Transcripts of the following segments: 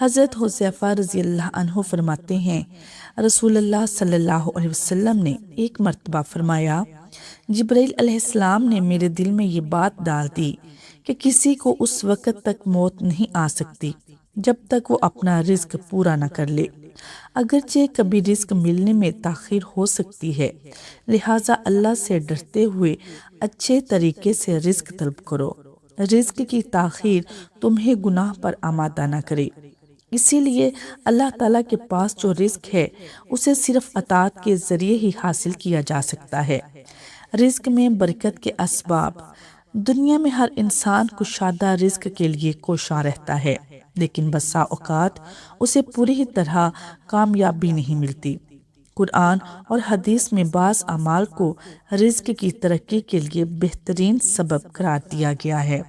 حضرت حذیفہ رضی اللہ عنہ فرماتے ہیں، رسول اللہ صلی اللہ علیہ وسلم نے ایک مرتبہ فرمایا، جبرائیل علیہ السلام نے میرے دل میں یہ بات ڈال دی کہ کسی کو اس وقت تک موت نہیں آ سکتی جب تک وہ اپنا رزق پورا نہ کر لے، اگرچہ کبھی رزق ملنے میں تاخیر ہو سکتی ہے، لہٰذا اللہ سے ڈرتے ہوئے اچھے طریقے سے رزق طلب کرو، رزق کی تاخیر تمہیں گناہ پر آمادہ نہ کرے۔ اسی لیے اللہ تعالیٰ کے پاس جو رزق ہے اسے صرف اطاعت کے ذریعے ہی حاصل کیا جا سکتا ہے۔ رزق میں برکت کے اسباب۔ دنیا میں ہر انسان کشادہ رزق کے لیے کوشاں رہتا ہے، لیکن بسا اوقات اسے پوری طرح کامیابی نہیں ملتی۔ قرآن اور حدیث میں بعض اعمال کو رزق کی ترقی کے لیے بہترین سبب قرار دیا گیا ہے۔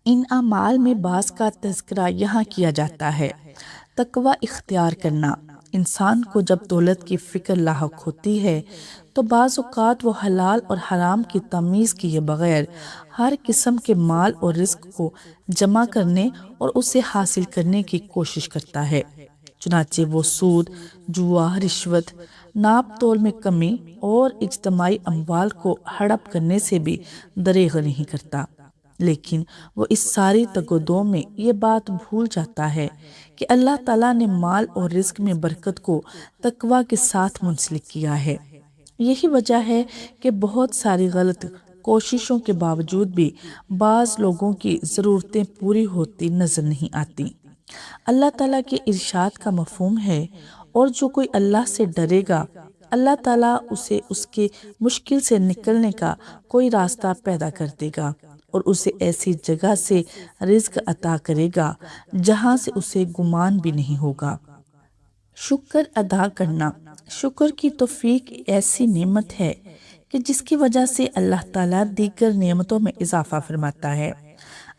ان اعمال میں بعض کا تذکرہ یہاں کیا جاتا ہے۔ تقوی اختیار کرنا۔ انسان کو جب دولت کی فکر لاحق ہوتی ہے تو بعض اوقات وہ حلال اور حرام کی تمیز کیے بغیر ہر قسم کے مال اور رزق کو جمع کرنے اور اسے حاصل کرنے کی کوشش کرتا ہے، چنانچہ وہ سود، جوا، رشوت، ناپ تول میں کمی اور اجتماعی اموال کو ہڑپ کرنے سے بھی دریغ نہیں کرتا، لیکن وہ اس ساری تگودو میں یہ بات بھول جاتا ہے کہ اللہ تعالیٰ نے مال اور رزق میں برکت کو تقوی کے ساتھ منسلک کیا ہے۔ یہی وجہ ہے کہ بہت ساری غلط کوششوں کے باوجود بھی بعض لوگوں کی ضرورتیں پوری ہوتی نظر نہیں آتی۔ اللہ تعالیٰ کے ارشاد کا مفہوم ہے، اور جو کوئی اللہ سے ڈرے گا اللہ تعالیٰ اسے اس کے مشکل سے نکلنے کا کوئی راستہ پیدا کر دے گا اور اسے ایسی جگہ سے رزق عطا کرے گا جہاں سے اسے گمان بھی نہیں ہوگا۔ شکر ادا کرنا۔ شکر کی توفیق ایسی نعمت ہے کہ جس کی وجہ سے اللہ تعالیٰ دیگر نعمتوں میں اضافہ فرماتا ہے۔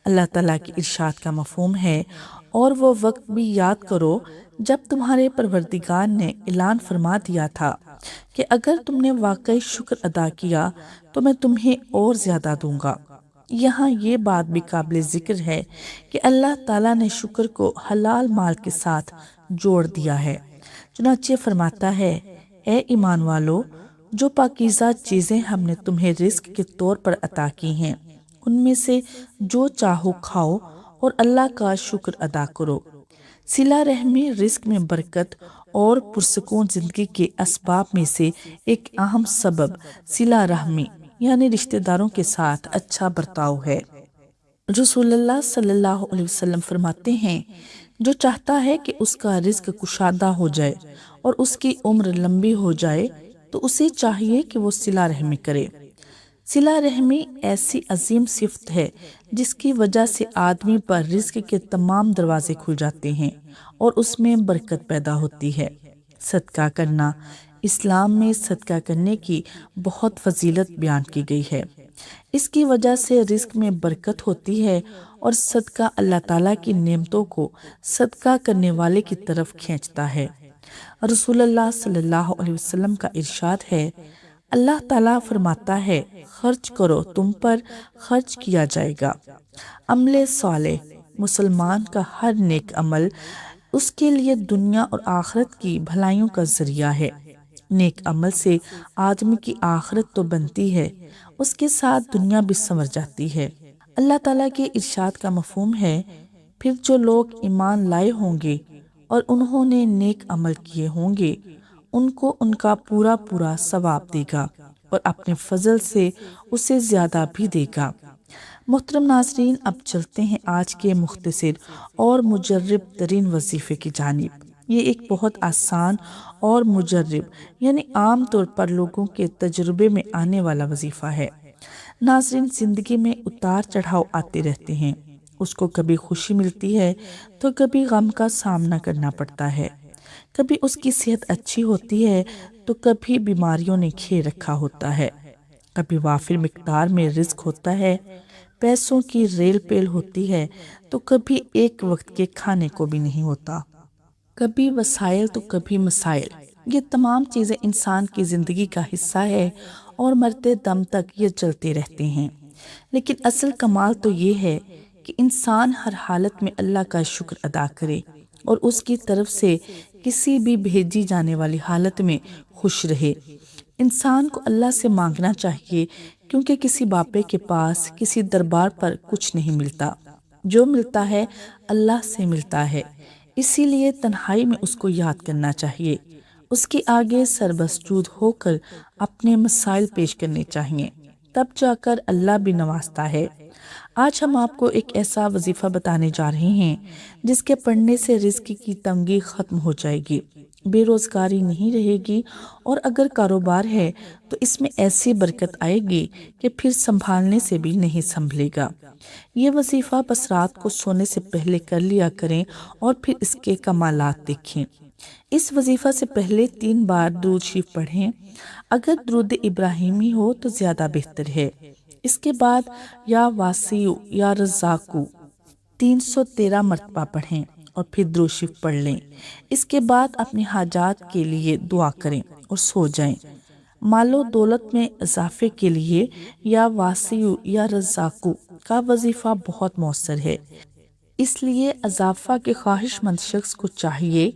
اللہ تعالیٰ کی ارشاد کا مفہوم ہے، اور وہ وقت بھی یاد کرو جب تمہارے پروردگار نے اعلان فرما دیا تھا کہ اگر تم نے واقعی شکر ادا کیا تو میں تمہیں اور زیادہ دوں گا۔ یہاں یہ بات بھی قابل ذکر ہے کہ اللہ تعالیٰ نے شکر کو حلال مال کے ساتھ جوڑ دیا ہے، چنانچہ فرماتا ہے، اے ایمان والو، جو پاکیزہ چیزیں ہم نے تمہیں رزق کے طور پر عطا کی ہیں ان میں سے جو چاہو کھاؤ اور اللہ کا شکر ادا کرو۔ صلہ رحمی رزق میں برکت اور پرسکون زندگی کے اسباب میں سے ایک اہم سبب صلہ رحمی یعنی رشتہ داروں کے ساتھ اچھا برتاؤ ہے۔ رسول اللہ صلی اللہ علیہ وسلم فرماتے ہیں، جو چاہتا ہے کہ اس کا رزق کشادہ ہو جائے اور اس کی عمر لمبی ہو جائے تو اسے چاہیے کہ وہ صلہ رحمی کرے۔ صلہ رحمی ایسی عظیم صفت ہے جس کی وجہ سے آدمی پر رزق کے تمام دروازے کھل جاتے ہیں اور اس میں برکت پیدا ہوتی ہے۔ صدقہ کرنا۔ اسلام میں صدقہ کرنے کی بہت فضیلت بیان کی گئی ہے۔ اس کی وجہ سے رزق میں برکت ہوتی ہے اور صدقہ اللہ تعالیٰ کی نعمتوں کو صدقہ کرنے والے کی طرف کھینچتا ہے۔ رسول اللہ صلی اللہ علیہ وسلم کا ارشاد ہے، اللہ تعالیٰ فرماتا ہے، خرچ کرو تم پر خرچ کیا جائے گا۔ عمل صالح۔ مسلمان کا ہر نیک عمل اس کے لیے دنیا اور آخرت کی بھلائیوں کا ذریعہ ہے۔ نیک عمل سے آدمی کی آخرت تو بنتی ہے، اس کے ساتھ دنیا بھی سنور جاتی ہے۔ اللہ تعالیٰ کے ارشاد کا مفہوم ہے، پھر جو لوگ ایمان لائے ہوں گے اور انہوں نے نیک عمل کیے ہوں گے ان کو ان کا پورا پورا ثواب دے گا اور اپنے فضل سے اسے زیادہ بھی دے گا۔ محترم ناظرین، اب چلتے ہیں آج کے مختصر اور مجرب ترین وظیفے کی جانب۔ یہ ایک بہت آسان اور مجرب یعنی عام طور پر لوگوں کے تجربے میں آنے والا وظیفہ ہے۔ ناظرین، زندگی میں اتار چڑھاؤ آتے رہتے ہیں، اس کو کبھی خوشی ملتی ہے تو کبھی غم کا سامنا کرنا پڑتا ہے، کبھی اس کی صحت اچھی ہوتی ہے تو کبھی بیماریوں نے گھیر رکھا ہوتا ہے، کبھی وافر مقدار میں رزق ہوتا ہے، پیسوں کی ریل پیل ہوتی ہے تو کبھی ایک وقت کے کھانے کو بھی نہیں ہوتا، کبھی وسائل تو کبھی مسائل۔ یہ تمام چیزیں انسان کی زندگی کا حصہ ہے اور مرتے دم تک یہ چلتے رہتے ہیں، لیکن اصل کمال تو یہ ہے کہ انسان ہر حالت میں اللہ کا شکر ادا کرے اور اس کی طرف سے کسی بھی بھیجی جانے والی حالت میں خوش رہے۔ انسان کو اللہ سے مانگنا چاہیے، کیونکہ کسی باپے کے پاس کسی دربار پر کچھ نہیں ملتا، جو ملتا ہے اللہ سے ملتا ہے۔ اسی لیے تنہائی میں اس کو یاد کرنا چاہیے، اس کے آگے سربسجود ہو کر اپنے مسائل پیش کرنے چاہیے، تب جا کر اللہ بھی نوازتا ہے۔ آج ہم آپ کو ایک ایسا وظیفہ بتانے جا رہے ہیں جس کے پڑھنے سے رزق کی تنگی ختم ہو جائے گی، بے روزگاری نہیں رہے گی، اور اگر کاروبار ہے تو اس میں ایسی برکت آئے گی کہ پھر سنبھالنے سے بھی نہیں سنبھلے گا۔ یہ وظیفہ بس رات کو سونے سے پہلے کر لیا کریں اور پھر اس کے کمالات دیکھیں۔ اس وظیفہ سے پہلے 3 بار درود شریف پڑھیں، اگر درود ابراہیمی ہو تو زیادہ بہتر ہے۔ اس کے بعد یا واسیع یا رزاقو 313 مرتبہ پڑھیں اور پھر درود شریف پڑھ لیں۔ اس کے بعد اپنی حاجات کے لیے دعا کریں اور سو جائیں۔ مال و دولت میں اضافے کے لیے یا واسیع یا رزاقو کا وظیفہ بہت مؤثر ہے، اس لیے اضافہ کے خواہش مند شخص کو چاہیے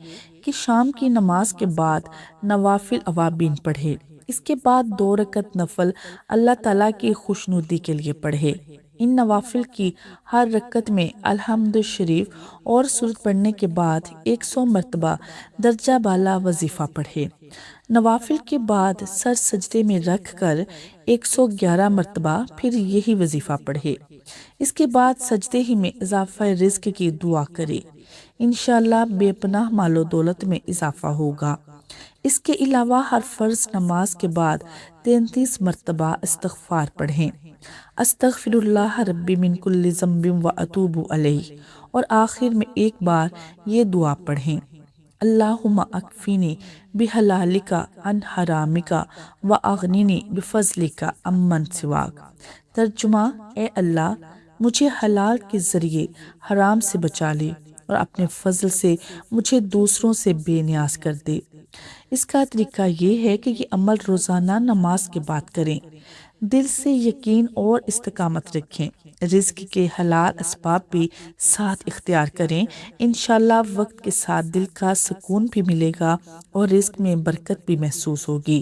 کہ شام کی نماز کے بعد نوافل اوابین پڑھے۔ اس کے بعد 2 رکعت نفل اللہ تعالیٰ کی خوشنودی کے لیے پڑھے۔ ان نوافل کی ہر رکعت میں الحمد شریف اور سورت پڑھنے کے بعد 100 مرتبہ درجہ بالا وظیفہ پڑھے۔ نوافل کے بعد سر سجدے میں رکھ کر 111 مرتبہ پھر یہی وظیفہ پڑھے۔ اس کے بعد سجدے ہی میں اضافہ رزق کی دعا کرے، انشاءاللہ بے پناہ مال و دولت میں اضافہ ہوگا۔ اس کے علاوہ ہر فرض نماز کے بعد 33 مرتبہ استغفار پڑھیں، استغفر اللہ ربی من کل ذنب و اتوب علیہ، اور آخر میں ایک بار یہ دعا پڑھیں، اللہم اکفینی بحلالک عن حرامک و اغنینی بفضلک عمن سواک۔ ترجمہ: اے اللہ، مجھے حلال کے ذریعے حرام سے بچا لے اور اپنے فضل سے مجھے دوسروں سے بے نیاز کر دے۔ اس کا طریقہ یہ ہے کہ یہ عمل روزانہ نماز کے بعد کریں، دل سے یقین اور استقامت رکھیں، رزق کے حلال اسباب بھی ساتھ اختیار کریں، انشاءاللہ وقت کے ساتھ دل کا سکون بھی ملے گا اور رزق میں برکت بھی محسوس ہوگی۔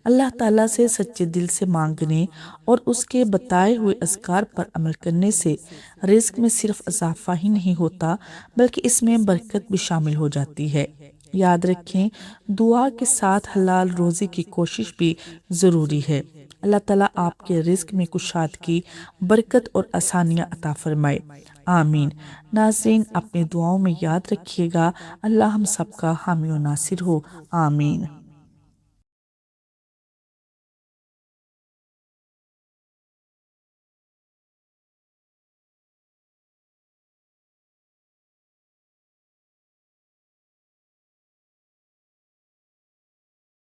اللہ تعالیٰ سے سچے دل سے مانگنے اور اس کے بتائے ہوئے اذکار پر عمل کرنے سے رزق میں صرف اضافہ ہی نہیں ہوتا بلکہ اس میں برکت بھی شامل ہو جاتی ہے۔ یاد رکھیں، دعا کے ساتھ حلال روزی کی کوشش بھی ضروری ہے۔ اللہ تعالیٰ آپ کے رزق میں کشادگی، برکت اور آسانیاں عطا فرمائے، آمین۔ ناظرین، اپنی دعاؤں میں یاد رکھیے گا، اللہ ہم سب کا حامی و ناصر ہو، آمین۔